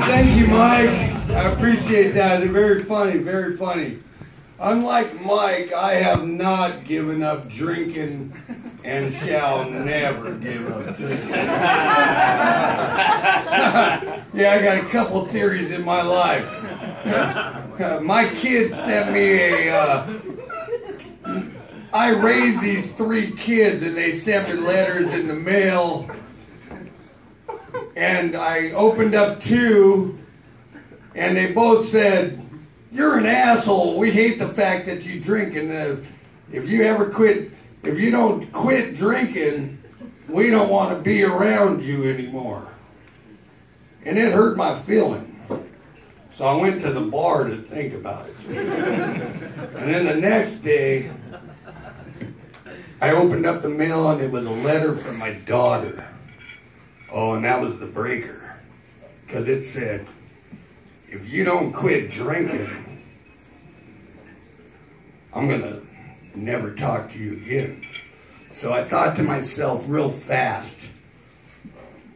Thank you, Mike. I appreciate that. They're very funny, very funny. Unlike Mike, I have not given up drinking and shall never give up drinking. Yeah, I got a couple theories in my life. My kids sent me I raised these 3 kids and they sent me letters in the mail. And I opened up 2 and they both said, "You're an asshole. We hate the fact that you drink, and if you don't quit drinking, we don't want to be around you anymore." And it hurt my feeling. So I went to the bar to think about it. And then the next day, I opened up the mail and it was a letter from my daughter. Oh, and that was the breaker. Because it said, "If you don't quit drinking, I'm going to never talk to you again." So I thought to myself real fast,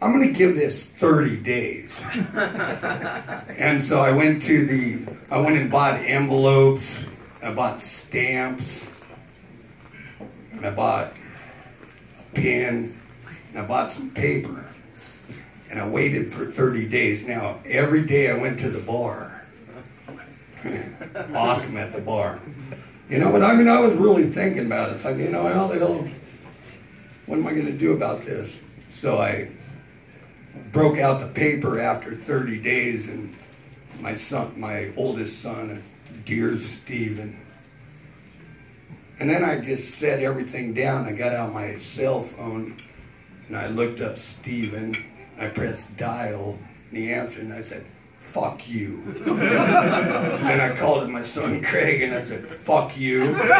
I'm going to give this 30 days. And so I went and bought envelopes, I bought stamps, and I bought a pen, and I bought some paper. And I waited for 30 days. Now, every day I went to the bar. Awesome at the bar. You know, but I mean, I was really thinking about it. It's like, you know, how the hell, what am I going to do about this? So I broke out the paper after 30 days, and my oldest son, dear Steven. And then I just set everything down. I got out my cell phone, and I looked up Steven. I pressed dial, and he answered, and I said, "Fuck you." And then I called him my son Craig, and I said, "Fuck you." And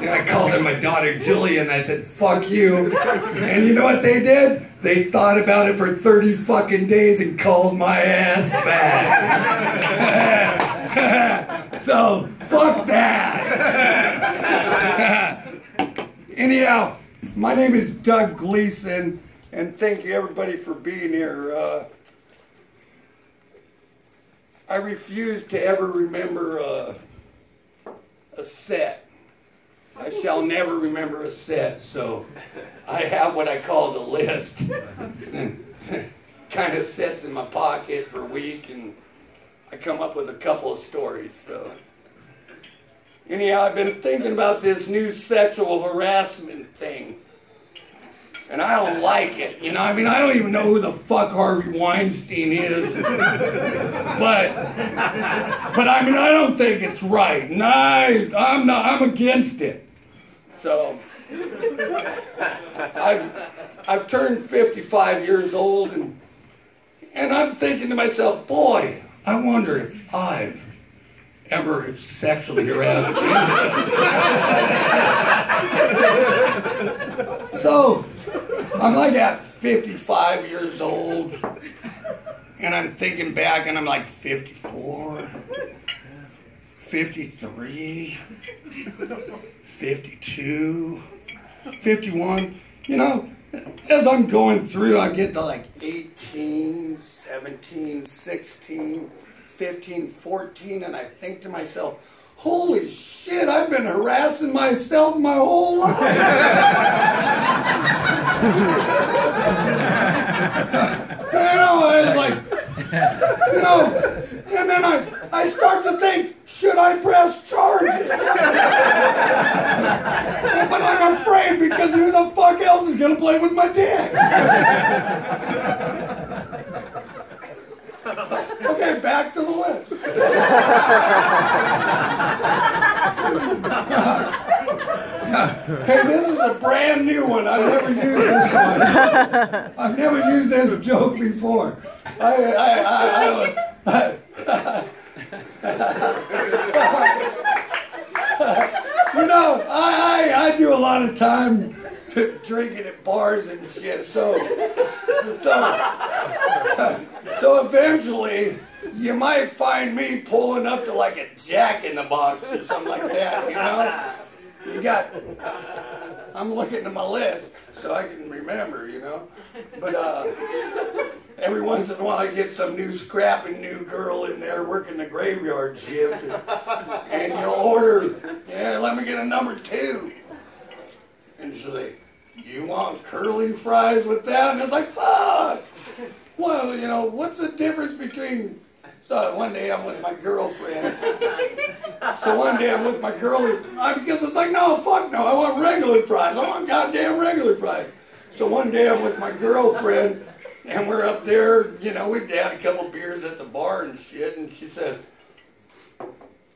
I called him my daughter Julia, and I said, "Fuck you." And you know what they did? They thought about it for 30 fucking days and called my ass back. So, fuck that. Anyhow, my name is Doug Gleason. And thank you, everybody, for being here. I refuse to ever remember a set. I shall never remember a set, so I have what I call the list. Kind of sits in my pocket for a week, and I come up with a couple of stories. So anyhow, I've been thinking about this new sexual harassment thing. And I don't like it, you know. I mean, I don't even know who the fuck Harvey Weinstein is, but I mean, I don't think it's right, and I'm against it. So I've turned 55 years old, and I'm thinking to myself, boy, I wonder if I've ever sexually harassed anyone. So I'm like at 55 years old, and I'm thinking back, and I'm like 54, 53, 52, 51. You know, as I'm going through, I get to like 18, 17, 16, 15, 14, and I think to myself, holy shit, I've been harassing myself my whole life. You know, it's like, you know, and then I start to think, should I press charges? But I'm afraid, because who the fuck else is going to play with my dick? Okay, back to the list. Hey, this is a brand new one. I've never used this one. I've never used this joke before. You know, I do a lot of time drinking at bars and shit, so eventually you might find me pulling up to like a Jack in the Box or something like that, you know? I'm looking at my list so I can remember, you know? But every once in a while I get some new scrappy new girl in there working the graveyard shift, and you'll order, yeah, let me get a number 2. And she's like, you want curly fries with that? And it's like, fuck! Well, you know, what's the difference between... So one day I'm with my girlfriend. Because it's like, no, fuck no, I want regular fries. I want goddamn regular fries. So one day I'm with my girlfriend, and we're up there, you know, we'd had a couple beers at the bar and shit, and she says,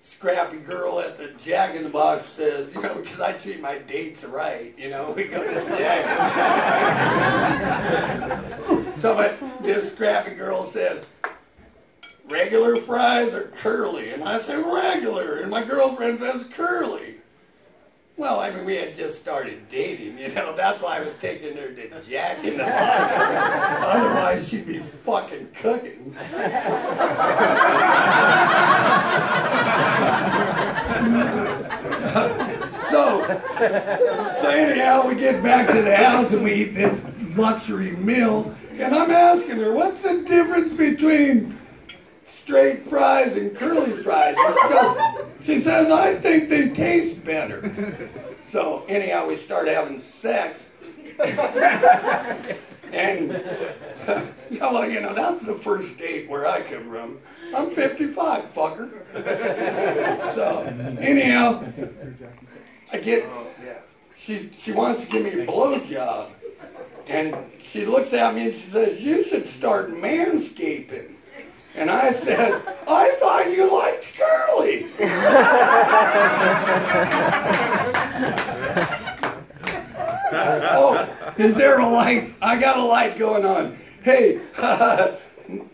scrappy girl at the Jack in the Box says, you know, because I treat my dates right, you know, we go to the Jack. So but this scrappy girl says, regular fries or curly? And I say regular, and my girlfriend says curly. Well, I mean, we had just started dating, you know, that's why I was taking her to Jack in the Box. Otherwise, she'd be fucking cooking. So anyhow, we get back to the house and we eat this luxury meal, and I'm asking her, what's the difference between straight fries and curly fries? She says, I think they taste better. So anyhow, we start having sex. And, well, you know, that's the first date where I come from. I'm 55, fucker. So anyhow, she wants to give me a blowjob. And she looks at me and she says, you should start manscaping. And I said, I thought you liked curly. Oh, is there a light? I got a light going on. Hey,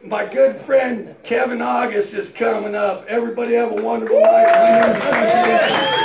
my good friend Kevin August is coming up. Everybody have a wonderful night.